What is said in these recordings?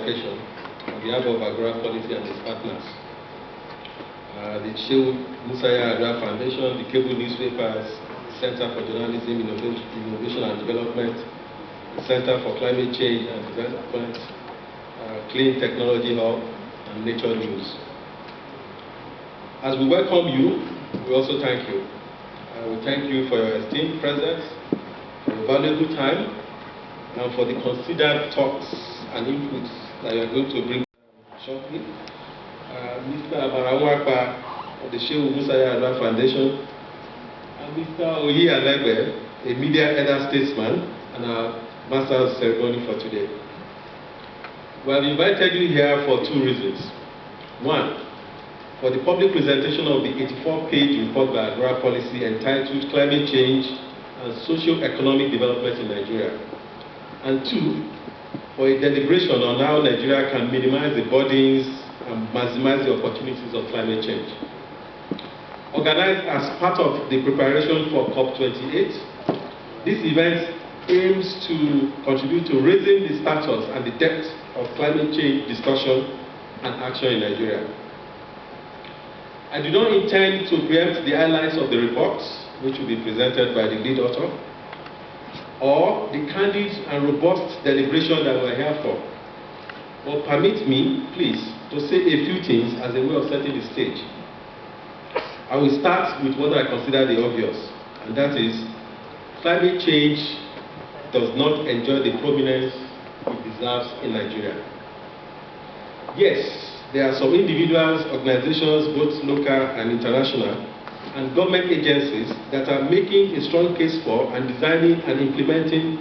occasion on behalf of AGORA Policy and its partners. The Shehu Musaya Adua Foundation, the Cable Newspapers, the Center for Journalism, Innovation and Development, the Center for Climate Change and Development, Clean Technology Hub, and Nature News. As we welcome you, we also thank you. We thank you for your esteemed presence, for your valuable time, and for the considered talks and inputs that you are going to bring shortly. Mr. Amarawakpa of the Shehu Musaya Adua Foundation, and Mr. Oyi Alegbe, a media elder statesman, and our master of ceremony for today. We have invited you here for two reasons. One, for the public presentation of the 84-page report by AGORA Policy entitled Climate Change and Socio-Economic Development in Nigeria. And two, for a deliberation on how Nigeria can minimize the burdens and maximize the opportunities of climate change. Organized as part of the preparation for COP28, this event aims to contribute to raising the status and the depth of climate change discussion and action in Nigeria. I do not intend to preempt the highlights of the reports, which will be presented by the lead author, or the candid and robust deliberation that we're here for. But permit me, please, to say a few things as a way of setting the stage. I will start with what I consider the obvious, and that is climate change does not enjoy the prominence it deserves in Nigeria. Yes, there are some individuals, organizations, both local and international, and government agencies that are making a strong case for and designing and implementing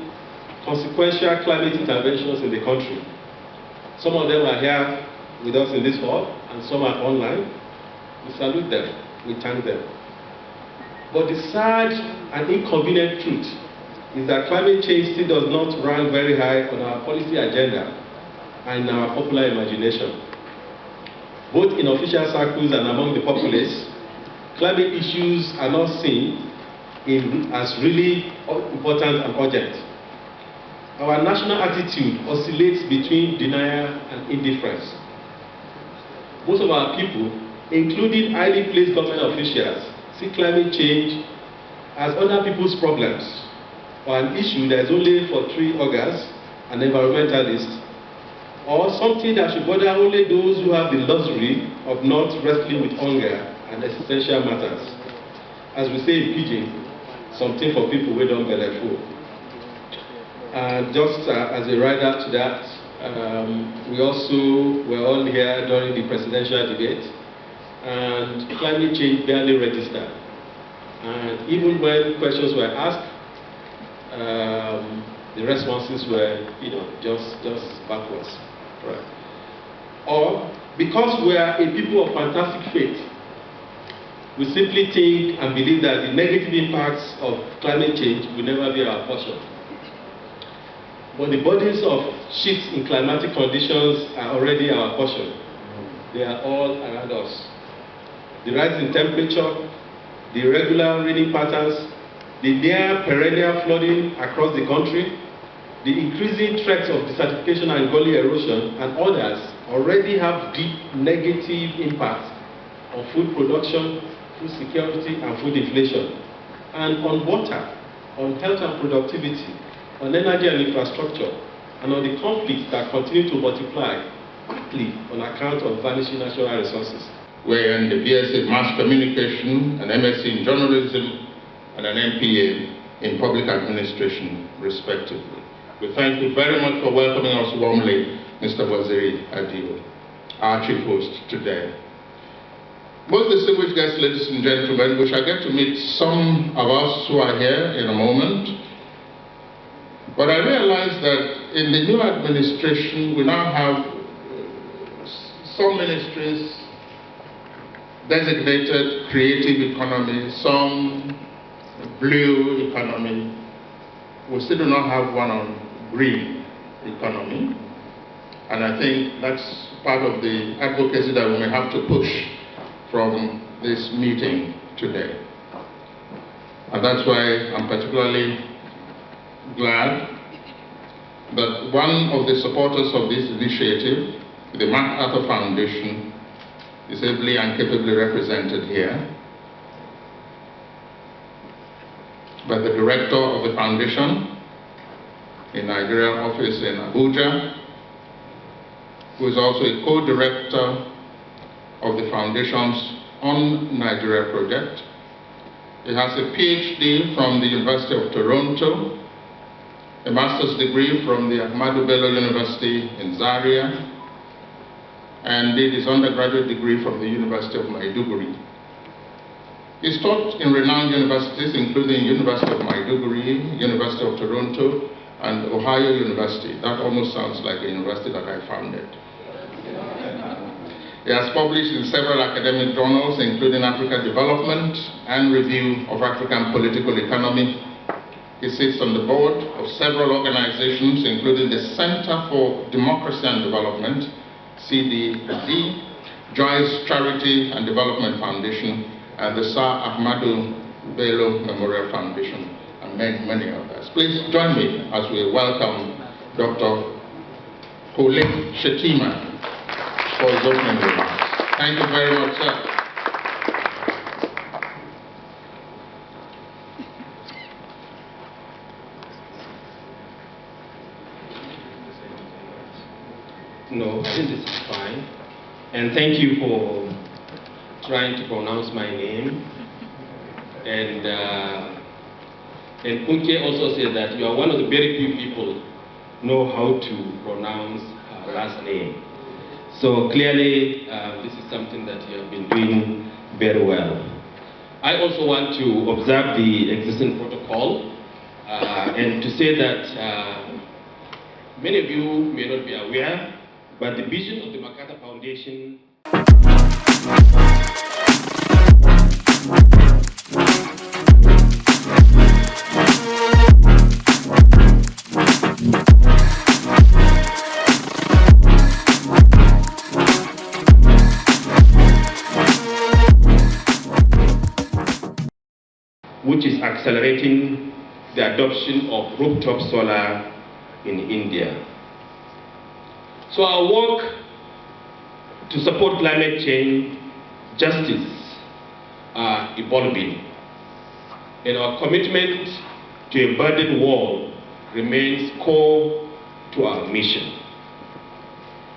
consequential climate interventions in the country. Some of them are here with us in this hall, and some are online. We salute them, we thank them. But the sad and inconvenient truth is that climate change still does not rank very high on our policy agenda and in our popular imagination. Both in official circles and among the populace, climate issues are not seen as really important and urgent. Our national attitude oscillates between denial and indifference. Most of our people, including highly placed government officials, see climate change as other people's problems, or an issue that is only for tree huggers and environmentalists, or something that should bother only those who have the luxury of not wrestling with hunger and existential matters. As we say in Pidgin, something for people who don't belly full. And just as a rider to that, we also were all here during the presidential debate, and climate change barely registered. And even when questions were asked, the responses were, just backwards. Right. Or because we are a people of fantastic faith, we simply think and believe that the negative impacts of climate change will never be our portion. But the burdens of shifts in climatic conditions are already our portion. They are all around us. The rise in temperature, the irregular raining patterns, the near perennial flooding across the country, the increasing threats of desertification and gully erosion, and others already have deep negative impacts on food production, food security, and food inflation, and on water, on health and productivity, on energy and infrastructure, and on the conflicts that continue to multiply, partly on account of vanishing natural resources. We're in the BSc in Mass Communication, an MSc in Journalism, and an MPA in Public Administration, respectively. We thank you very much for welcoming us warmly, Mr. Waziri Adio, our chief host today. Most distinguished guests, ladies and gentlemen, we shall get to meet some of us who are here in a moment. But I realize that in the new administration, we now have some ministries designated creative economy, some blue economy. We still do not have one on green economy. And I think that's part of the advocacy that we may have to push from this meeting today. And that's why I'm particularly glad that one of the supporters of this initiative, the MacArthur Foundation, is ably and capably represented here by the director of the foundation in Nigerian office in Abuja, who is also a co-director of the foundation's On Nigeria project. He has a PhD from the University of Toronto, a master's degree from the Ahmadu Bello University in Zaria, and did his undergraduate degree from the University of Maiduguri. He's taught in renowned universities, including University of Maiduguri, University of Toronto, and Ohio University. That almost sounds like a university that I founded. He has published in several academic journals, including Africa Development and Review of African Political Economy. He sits on the board of several organizations, including the Center for Democracy and Development, CDD, Joyce Charity and Development Foundation, and the Sir Ahmadu Bello Memorial Foundation, and many others. Please join me as we welcome Dr. Kole Shetima for his opening remarks. Thank you very much, sir. No, I think this is fine. And thank you for trying to pronounce my name. And Punke also said that you are one of the very few people know how to pronounce her last name. So clearly, this is something that you have been doing very well. I also want to observe the existing protocol and to say that many of you may not be aware, but the vision of the MacArthur Foundation which is accelerating the adoption of rooftop solar in India. So our work to support climate change justice are evolving, and our commitment to a burdened world remains core to our mission.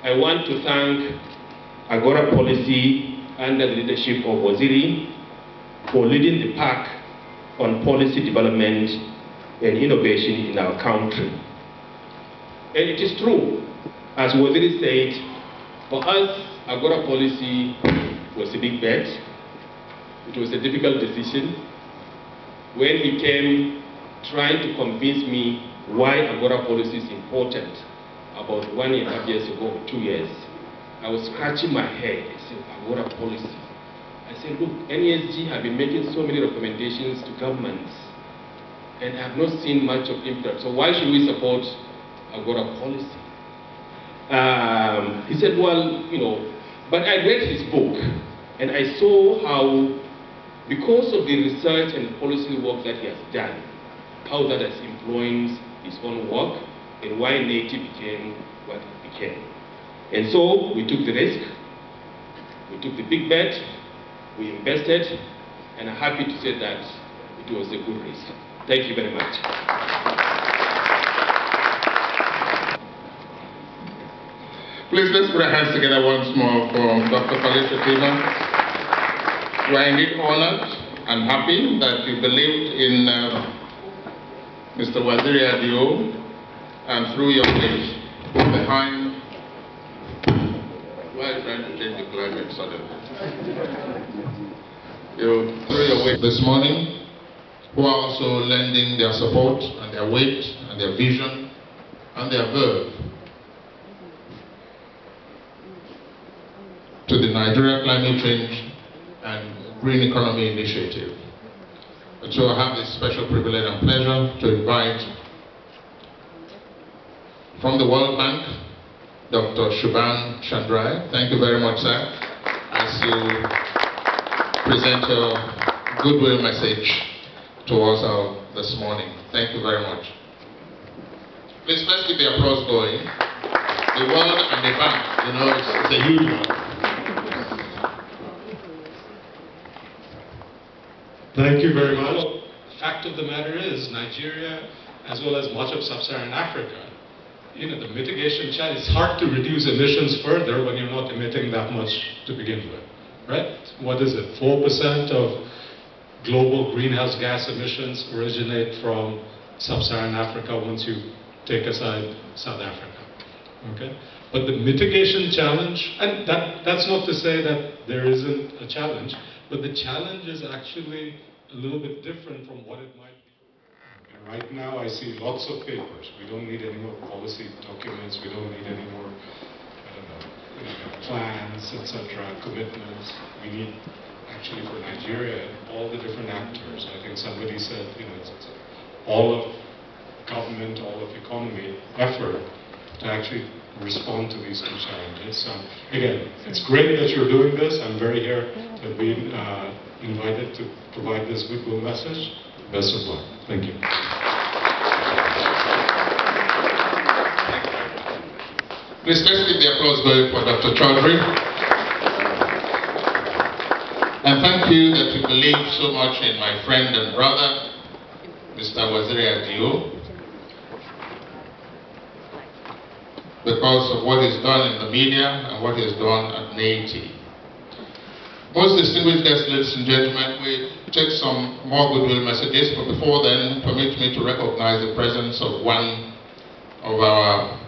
I want to thank AGORA policy under the leadership of Waziri for leading the pack on policy development and innovation in our country. And it is true, as Waziri said, for us, AGORA policy was a big bet. It was a difficult decision. When he came trying to convince me why AGORA policy is important, about 1.5 years ago, 2 years, I was scratching my head. I said, AGORA policy. I said, look, NESG have been making so many recommendations to governments, and I have not seen much of impact. So why should we support AGORA policy? He said, well, but I read his book, and I saw how, because of the research and policy work that he has done, how that has influenced his own work, and why native became what it became. And so we took the risk, we took the big bet, we invested, and I'm happy to say that it was a good risk. Thank you very much. Please, let's put our hands together once more for Dr. Kole Shetima. We are indeed honored and happy that you believed in Mr. Waziri Adio, and through your weight behind. Why are you trying to change the climate suddenly? You threw your weight this morning, who are also lending their support and their weight and their vision and their verve to the Nigeria Climate Change and Green Economy Initiative. And so I have this special privilege and pleasure to invite from the World Bank, Dr. Shubham Chandrai. Thank you very much, sir, as you present your goodwill message to us all this morning. Thank you very much. Please, let's keep the applause going. The world and the bank, you know, it's a huge one. Thank you very much. The fact of the matter is, Nigeria, as well as much of sub-Saharan Africa, you know, the mitigation challenge, it's hard to reduce emissions further when you're not emitting that much to begin with, right? What is it? 4% of global greenhouse gas emissions originate from sub-Saharan Africa once you take aside South Africa, okay? But the mitigation challenge, and that's not to say that there isn't a challenge, but the challenge is actually a little bit different from what it might be. And right now I see lots of papers. We don't need any more policy documents. We don't need any more, I don't know, plans, etc., commitments. We need actually for Nigeria, all the different actors. I think somebody said, you know, it's all of government, all of economy effort to actually respond to these two challenges. Again, it's great that you're doing this. I'm very here to be invited to provide this goodwill message. Best of luck. Thank you. Please, let's keep the applause going for Dr. Chaudhry. And thank you that you believe so much in my friend and brother, Mr. Waziri Adio, because of what he's done in the media and what he's done at NAITI. Most distinguished guests, ladies and gentlemen, we take some more goodwill messages, but before then, permit me to recognize the presence of one of our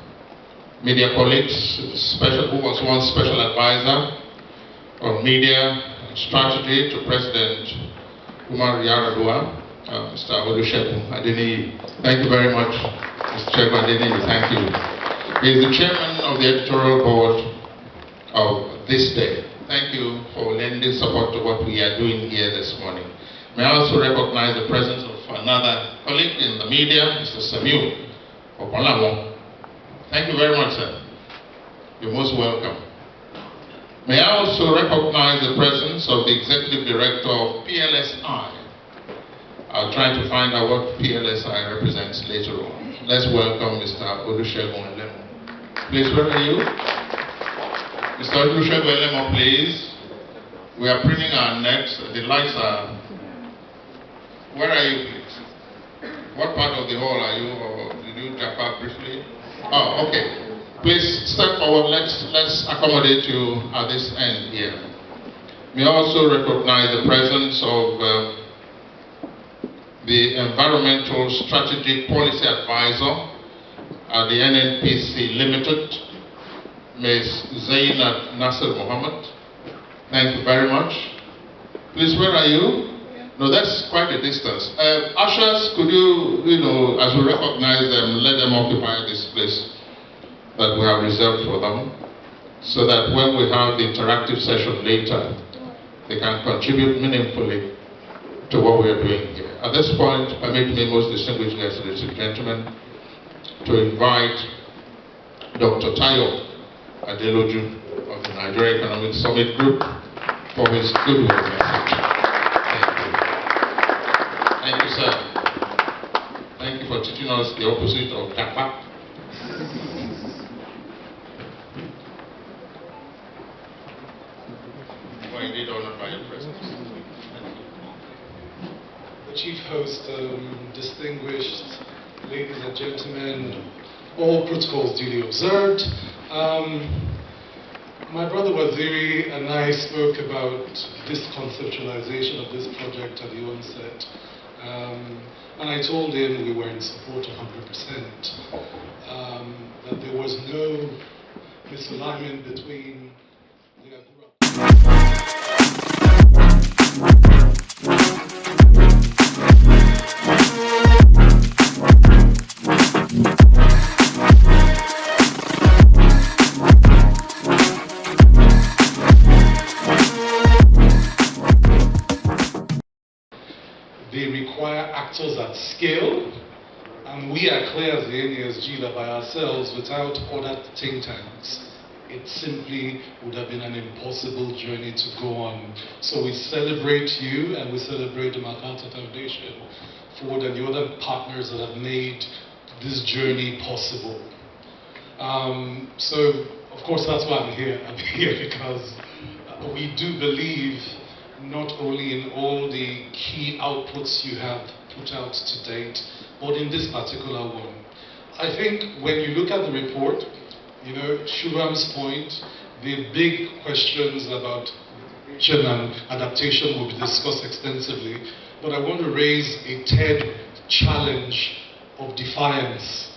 media colleagues, who was once special advisor on media and strategy to President Umar Yar'Adua, Mr. Olusegun Adeniyi. Thank you very much, Mr. Segun Adeniyi. Thank you. He is the chairman of the editorial board of This Day. Thank you for lending support to what we are doing here this morning. May I also recognize the presence of another colleague in the media, Mr. Samuel Okolamo. Thank you very much, sir. You're most welcome. May I also recognize the presence of the executive director of PLSI. I'll try to find out what PLSI represents later on. Let's welcome Mr. Olusegun Elemo. Please, where are you? Mr. Olusegun Elemo, please. We are printing our necks. The lights are... Where are you, please? What part of the hall are you, or did you jump out briefly? Oh, okay. Please step forward. Let's accommodate you at this end here. We also recognize the presence of the Environmental Strategic Policy Advisor at the NNPC Limited, Ms. Zainab Nasser Mohammed. Thank you very much. Please, where are you? No, that's quite a distance. Ushers, could you, as we recognize them, let them occupy this place that we have reserved for them, so that when we have the interactive session later, they can contribute meaningfully to what we are doing here. At this point, permit me, most distinguished guests, ladies and gentlemen, to invite Dr. Tayo Adeloju of the Nigeria Economic Summit Group for his goodwill message. Thank you, sir. Thank you for teaching us the opposite of Kappa. You are indeed honored by your presence. The chief host, distinguished ladies and gentlemen, all protocols duly observed. My brother Waziri and I spoke about this conceptualization of this project at the onset. And I told him we were in support 100%, that there was no misalignment between the AGORA. They require actors at scale, and we are clear as the NESG that by ourselves, without other think tanks, it simply would have been an impossible journey to go on. So we celebrate you, and we celebrate the MacArthur Foundation, Ford and the other partners that have made this journey possible. So, of course, that's why I'm here. I'm here because we do believe not only in all the key outputs you have put out to date, but in this particular one. I think when you look at the report, you know, Shubham's point, the big questions about migration and adaptation will be discussed extensively, but I want to raise a third challenge of defiance.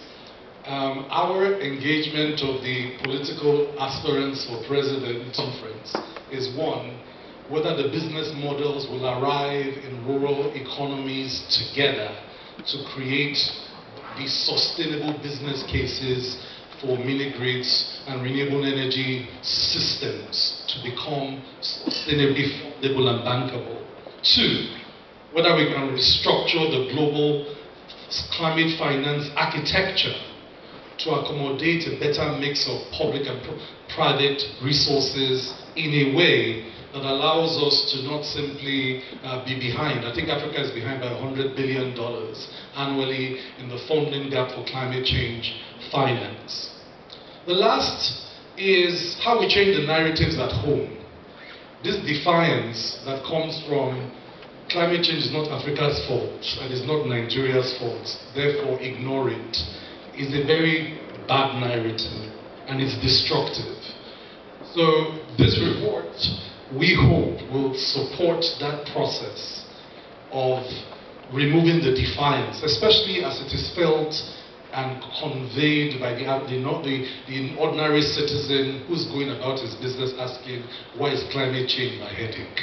Our engagement of the political aspirants for president conference is one, whether the business models will arrive in rural economies together to create the sustainable business cases for mini-grids and renewable energy systems to become sustainably fundable and bankable. Two, whether we can restructure the global climate finance architecture to accommodate a better mix of public and private resources in a way that allows us to not simply be behind. I think Africa is behind by $100 billion annually in the funding gap for climate change finance. The last is how we change the narratives at home. This defiance that comes from climate change is not Africa's fault and is not Nigeria's fault, therefore ignore it, is a very bad narrative and it's destructive. So this report, we hope, will support that process of removing the defiance, especially as it is felt and conveyed by the ordinary citizen who's going about his business asking, why is climate change my headache?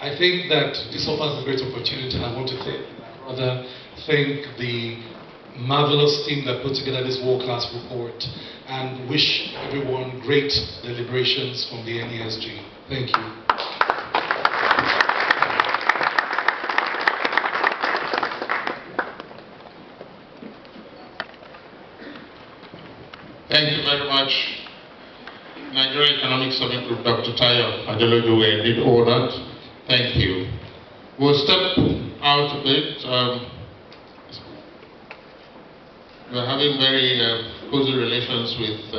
I think that this offers a great opportunity, and I want to thank the marvelous team that put together this world-class report and wish everyone great deliberations from the NESG. Thank you. Thank you very much. Nigeria Economic Summit Group, Dr. Tayo Adeloju, were indeed ordered. Thank you. We'll step out a bit. We're having very cozy relations with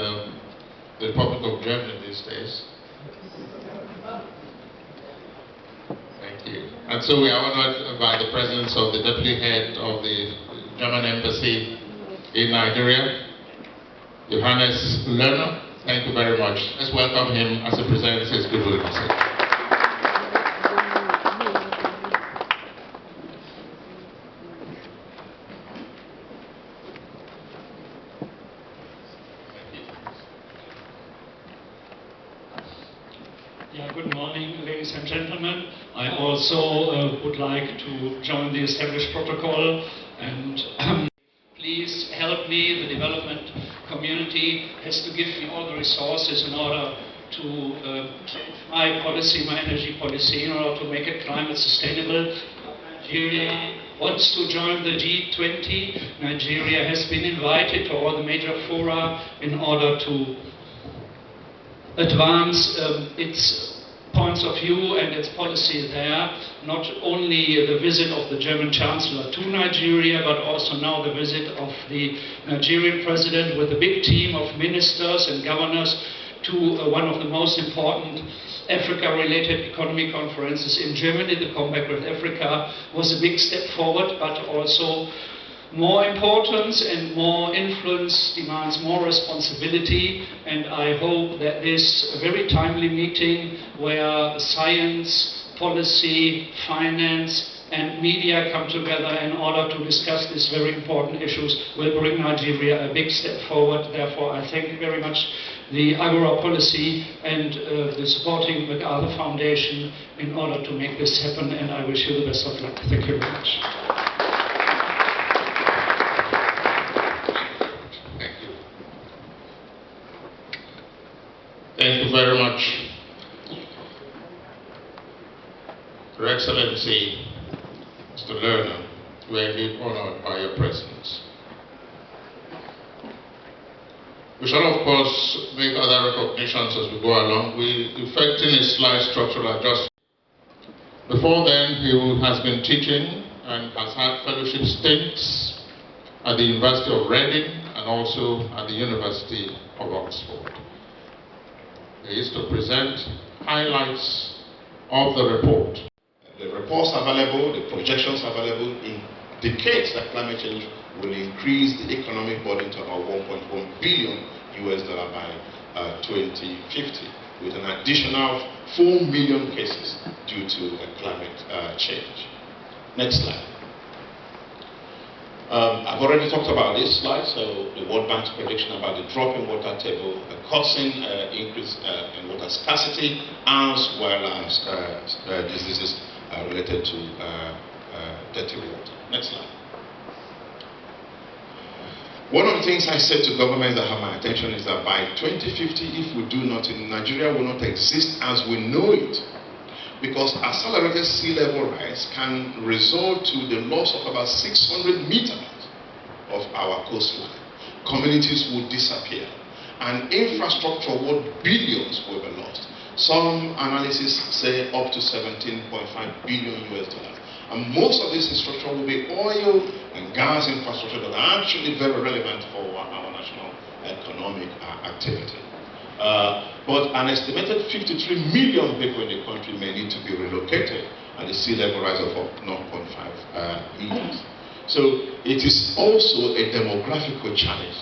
the Republic of Germany these days. Thank you. And so we are honored by the presence of the Deputy Head of the German Embassy in Nigeria, Johannes Lerner. Thank you very much. Let's welcome him as he presents his goodwill message. Good morning, ladies and gentlemen. I also would like to join the established protocol and please help me. The development community has to give me all the resources in order to change my policy, my energy policy, in order to make it climate sustainable. Nigeria wants to join the G20. Nigeria has been invited to all the major fora in order to advance its points of view and its policy there. Not only the visit of the German Chancellor to Nigeria, but also now the visit of the Nigerian President with a big team of ministers and governors to one of the most important Africa-related economy conferences in Germany. The Comeback with Africa was a big step forward, but also more importance and more influence demands more responsibility, and I hope that this very timely meeting where science, policy, finance and media come together in order to discuss these very important issues will bring Nigeria a big step forward. Therefore, I thank very much the AGORA policy and the supporting MacArthur Foundation in order to make this happen, and I wish you the best of luck. Thank you very much. Thank you very much. Your Excellency, Mr. Lerner, we are indeed honored by your presence. We shall, of course, make other recognitions as we go along. We're effecting a slight structural adjustment. Before then, he has been teaching and has had fellowship stints at the University of Reading and also at the University of Oxford. He is to present highlights of the report. The reports available, the projections available indicates that climate change will increase the economic burden to about $1.1 billion by 2050, with an additional 4 million cases due to climate change. Next slide. I've already talked about this slide, so the World Bank's prediction about the drop in water table causing increase in water scarcity, as well as diseases related to dirty water. Next slide. One of the things I said to governments that have my attention is that by 2050, if we do nothing, Nigeria will not exist as we know it. Because accelerated sea level rise can result to the loss of about 600 meters of our coastline. Communities will disappear, and infrastructure worth billions will be lost. Some analysis say up to $17.5 billion. And most of this infrastructure will be oil and gas infrastructure that are actually very relevant for our national economic activity. But an estimated 53 million people in the country may need to be relocated at the sea level rise of 0.5 meters. So it is also a demographical challenge.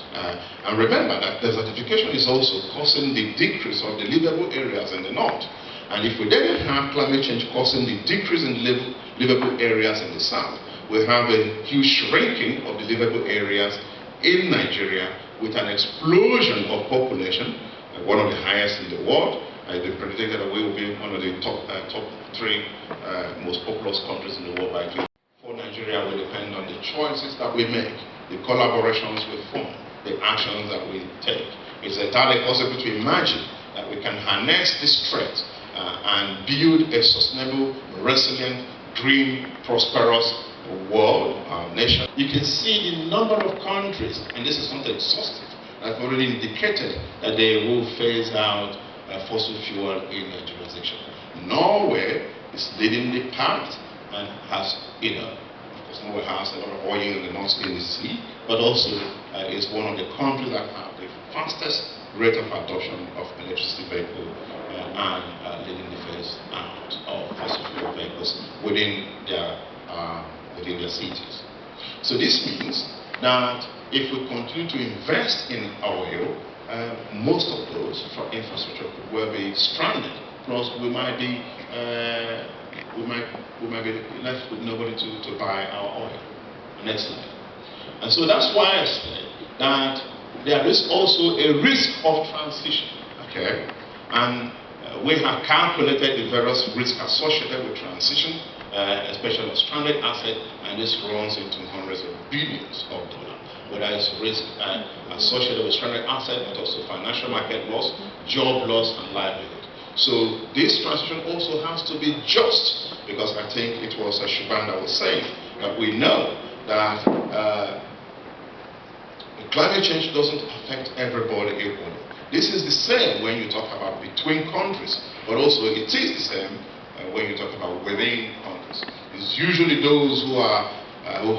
And remember that desertification is also causing the decrease of the livable areas in the north. And if we then have climate change causing the decrease in livable areas in the south, we have a huge shrinking of the livable areas in Nigeria with an explosion of population, one of the highest in the world. It is predicted that we will be one of the top three most populous countries in the world by 2020. For Nigeria will depend on the choices that we make, the collaborations we form, the actions that we take. It's entirely possible to imagine that we can harness this threat and build a sustainable, resilient, green, prosperous world, nation. You can see the number of countries, and this is not exhaustive, that have already indicated that they will phase out fossil fuel in their jurisdiction. Norway is leading the path and has, of course, Norway has a lot of oil in the North Sea, but also is one of the countries that have the fastest rate of adoption of electricity vehicles and leading the phase out of fossil fuel vehicles within their cities. So this means that if we continue to invest in oil, most of those for infrastructure will be stranded. Plus, we might be left with nobody to buy our oil. Next slide. And so that's why I say that there is also a risk of transition. Okay, and we have calculated the various risks associated with transition, especially of stranded assets, and this runs into hundreds of billions of dollars. Whether it's risk associated with stranded assets, but also financial market loss, job loss, and livelihood. So this transition also has to be just, because I think it was Shuban that was saying that we know that climate change doesn't affect everybody equally. This is the same when you talk about between countries, but also it is the same when you talk about within countries. It's usually those who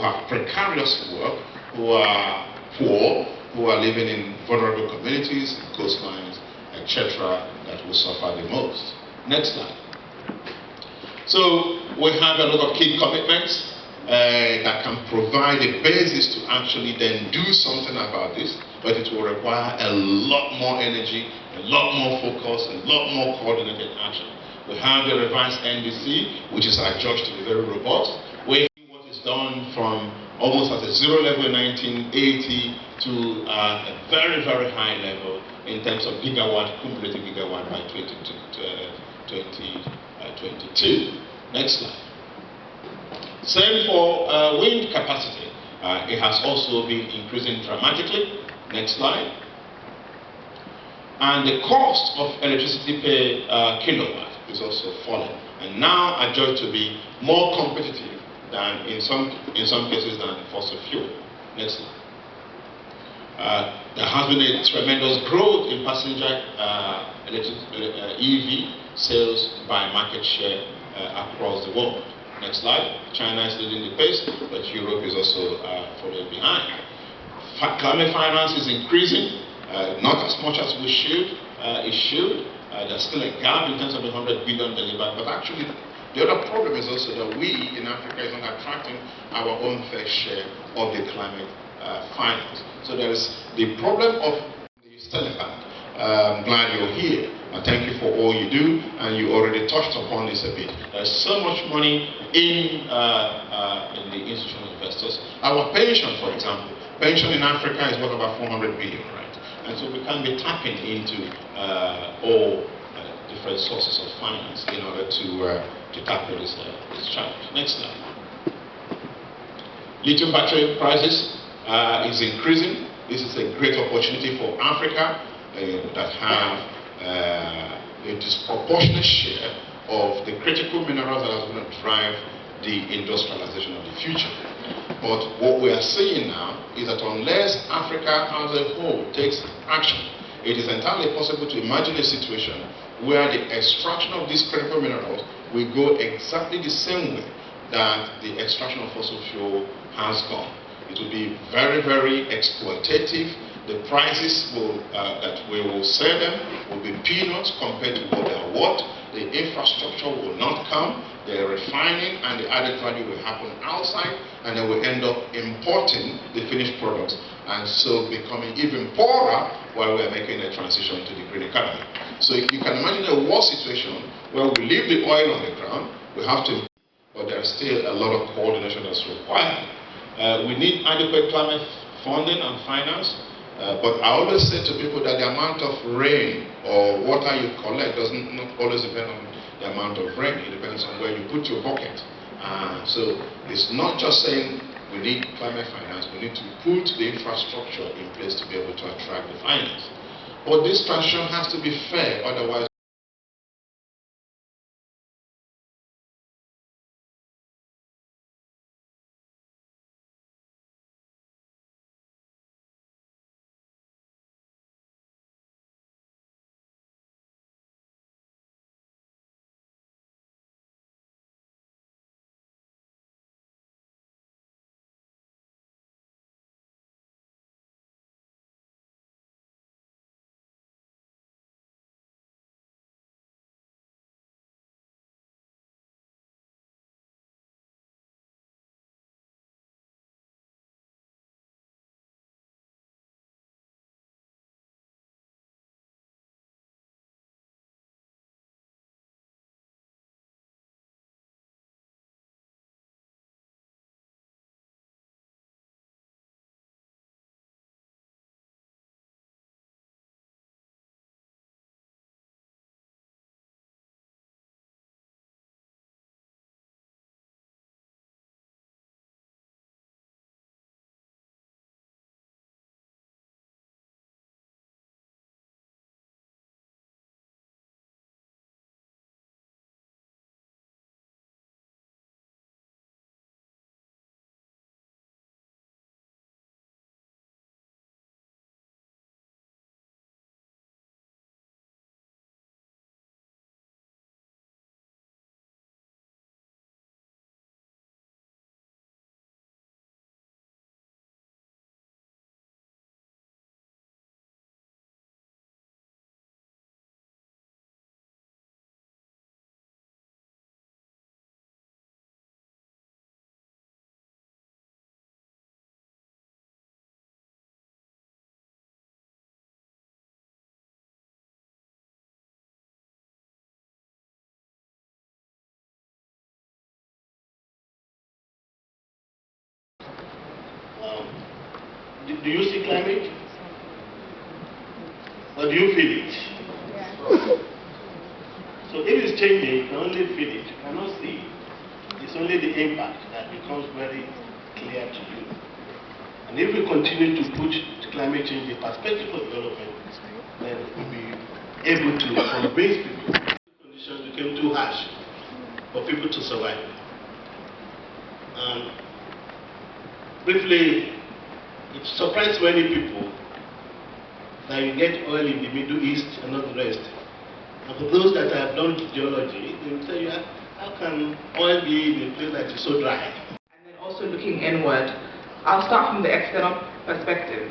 have precarious work, who are poor, who are living in vulnerable communities, coastlines, etc., that will suffer the most. Next slide. So we have a lot of key commitments that can provide a basis to actually then do something about this, but it will require a lot more energy, a lot more focus, a lot more coordinated action. We have the revised NDC, which is adjudged to be very robust. We see what is done from almost at a zero level in 1980 to a very, very high level in terms of gigawatt, cumulative gigawatt by 2022. Next slide. Same for wind capacity. It has also been increasing dramatically. Next slide. And the cost of electricity per kilowatt is also falling, and now adjudged to be more competitive than in some cases than fossil fuel. Next slide. There has been a tremendous growth in passenger EV sales by market share across the world. Next slide. China is leading the pace, but Europe is also following behind. Climate finance is increasing, not as much as it should. There's still a gap in terms of the 100 billion delivered, but actually the other problem is also that we in Africa is not attracting our own fair share of the climate finance. So there is the problem of the telecom. I'm glad you're here. Thank you for all you do, and you already touched upon this a bit. There's so much money in the institutional investors. Our pension, for example, pension in Africa is worth about 400 billion, right? And so we can be tapping into all different sources of finance in order to tackle this challenge. Next slide. Lithium battery prices is increasing. This is a great opportunity for Africa that have a disproportionate share of the critical minerals that are going to drive the industrialization of the future. But what we are seeing now is that unless Africa as a whole takes action, it is entirely possible to imagine a situation where the extraction of these critical minerals will go exactly the same way that the extraction of fossil fuel has gone. It will be very, very exploitative. The prices that we will sell them will be peanuts compared to what they are worth. The infrastructure will not come. The refining and the added value will happen outside, and then we end up importing the finished products and so becoming even poorer while we are making a transition to the green economy. So if you can imagine a war situation where we leave the oil on the ground, we have to, but there is still a lot of coordination that's required. We need adequate climate funding and finance. But I always say to people that the amount of rain or water you collect doesn't not always depend on the amount of rain. It depends on where you put your bucket. So it's not just saying we need climate finance. We need to put the infrastructure in place to be able to attract the finance. But this transition has to be fair, otherwise do you see climate? Or do you feel it? Yeah. So if it's changing, you can only feel it, you cannot see it. It's only the impact that becomes very clear to you. And if we continue to put climate change in perspective of development, then we'll be able to convince people conditions became too harsh for people to survive. Briefly, it surprised many people that you get oil in the Middle East and not the rest. And for those that have done geology, they will say, how can oil be in a place that is so dry? And then also looking inward, I'll start from the external perspective.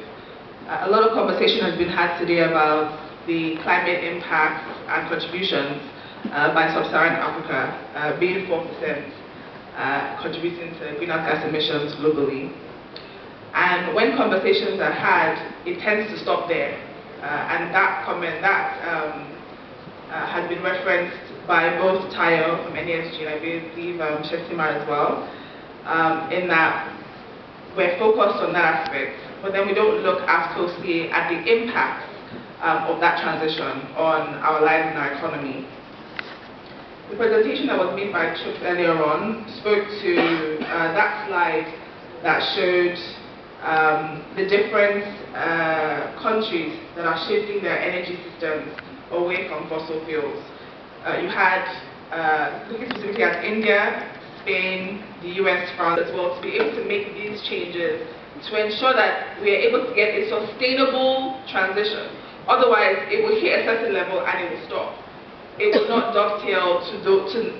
A lot of conversation has been had today about the climate impacts and contributions by sub-Saharan Africa, being 4%, contributing to greenhouse gas emissions globally. And when conversations are had, it tends to stop there. And that comment has been referenced by both Tayo from NESG and I believe Shesima as well, in that we're focused on that aspect, but then we don't look as closely at the impacts of that transition on our lives and our economy. The presentation that was made by Chuck earlier on spoke to that slide that showed the different countries that are shifting their energy systems away from fossil fuels. You had, looking specifically at India, Spain, the US, France as well, to be able to make these changes to ensure that we are able to get a sustainable transition. Otherwise, it will hit a certain level and it will stop. It will not dovetail to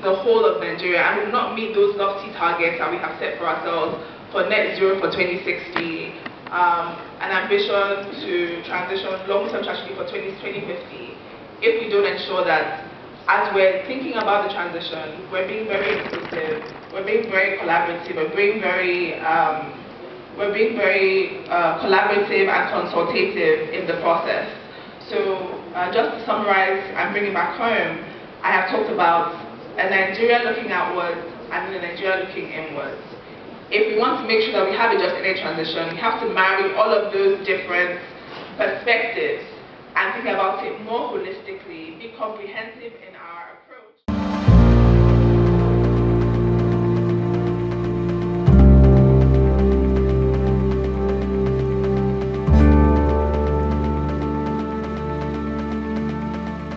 the whole of Nigeria and will not meet those lofty targets that we have set for ourselves for net zero for 2060, an ambition to transition long-term strategy for 2050, if we don't ensure that as we're thinking about the transition, we're being very inclusive, we're being very collaborative, we're being very collaborative and consultative in the process. So just to summarize and bring it back home, I have talked about a Nigeria looking outwards and a Nigeria looking inwards. If we want to make sure that we have a just energy transition, we have to marry all of those different perspectives and think about it more holistically, be comprehensive in our approach.